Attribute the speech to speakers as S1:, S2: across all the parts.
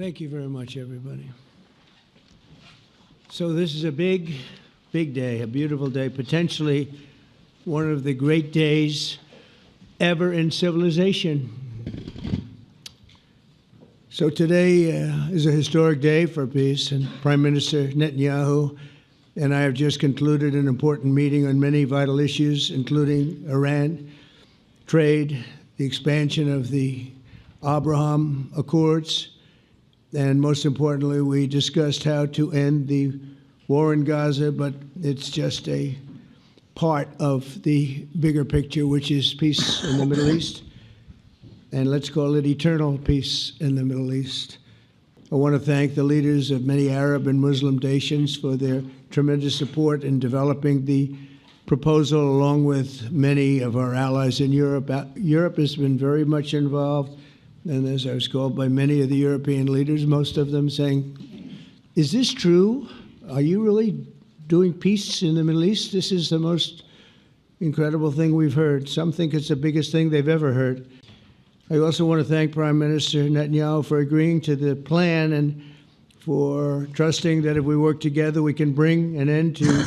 S1: Thank you very much, everybody. So this is a big, big day, a beautiful day, potentially one of the great days ever in civilization. So today is a historic day for peace, and Prime Minister Netanyahu and I have just concluded an important meeting on many vital issues, including Iran, trade, the expansion of the Abraham Accords, and most importantly, we discussed how to end the war in Gaza, but it's just a part of the bigger picture, which is peace in the Middle East, and let's call it eternal peace in the Middle East. I want to thank the leaders of many Arab and Muslim nations for their tremendous support in developing the proposal, along with many of our allies in Europe. Europe has been very much involved, and as I was called by many of the European leaders, most of them saying, is this true? Are you really doing peace in the Middle East? This is the most incredible thing we've heard. Some think it's the biggest thing they've ever heard. I also want to thank Prime Minister Netanyahu for agreeing to the plan and for trusting that if we work together, we can bring an end to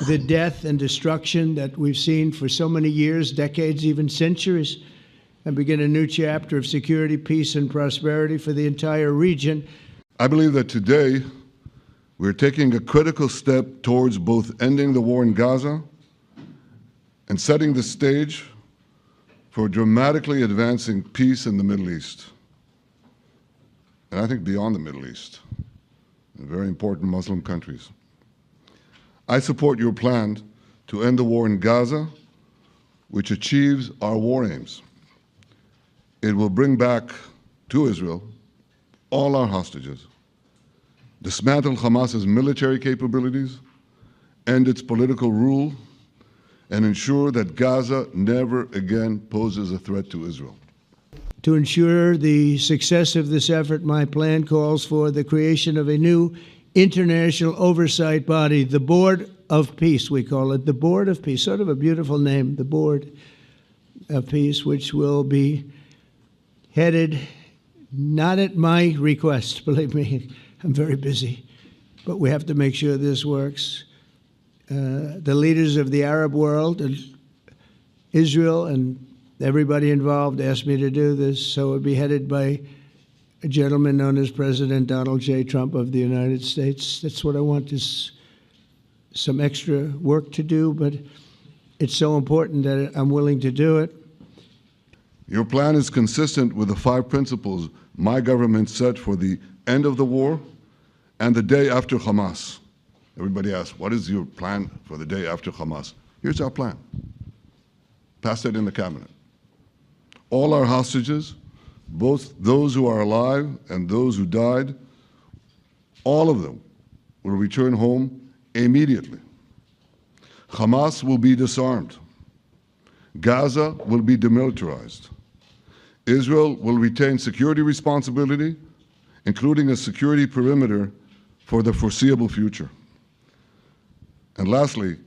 S1: the death and destruction that we've seen for so many years, decades, even centuries, and begin a new chapter of security, peace, and prosperity for the entire region.
S2: I believe that today we're taking a critical step towards both ending the war in Gaza and setting the stage for dramatically advancing peace in the Middle East, and I think beyond the Middle East, in very important Muslim countries. I support your plan to end the war in Gaza, which achieves our war aims. It will bring back to Israel all our hostages, dismantle Hamas's military capabilities, end its political rule, and ensure that Gaza never again poses a threat to Israel.
S1: To ensure the success of this effort, my plan calls for the creation of a new international oversight body, the Board of Peace, we call it, the Board of Peace, sort of a beautiful name, the Board of Peace, which will be headed, not at my request, believe me, I'm very busy, but we have to make sure this works. The leaders of the Arab world and Israel and everybody involved asked me to do this, so it would be headed by a gentleman known as President Donald J. Trump of the United States. That's what I want, is some extra work to do, but it's so important that I'm willing to do it.
S2: Your plan is consistent with the 5 principles my government set for the end of the war and the day after Hamas. Everybody asks, what is your plan for the day after Hamas? Here's our plan. Passed it in the cabinet. All our hostages, both those who are alive and those who died, all of them will return home immediately. Hamas will be disarmed. Gaza will be demilitarized. Israel will retain security responsibility, including a security perimeter for the foreseeable future. And lastly,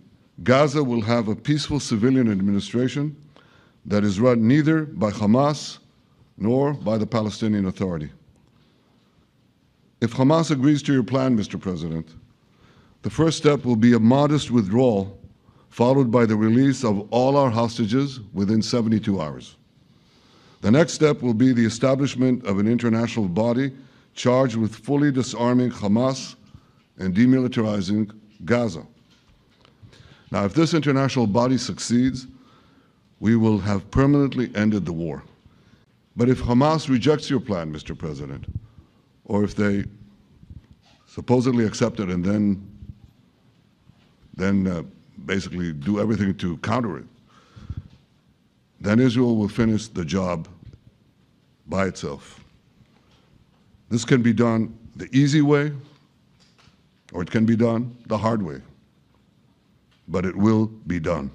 S2: Gaza will have a peaceful civilian administration that is run neither by Hamas nor by the Palestinian Authority. If Hamas agrees to your plan, Mr. President, the first step will be a modest withdrawal, followed by the release of all our hostages within 72 hours. The next step will be the establishment of an international body charged with fully disarming Hamas and demilitarizing Gaza. Now, if this international body succeeds, we will have permanently ended the war. But if Hamas rejects your plan, Mr. President, or if they supposedly accept it and then basically do everything to counter it, then Israel will finish the job by itself. This can be done the easy way, or it can be done the hard way, but it will be done.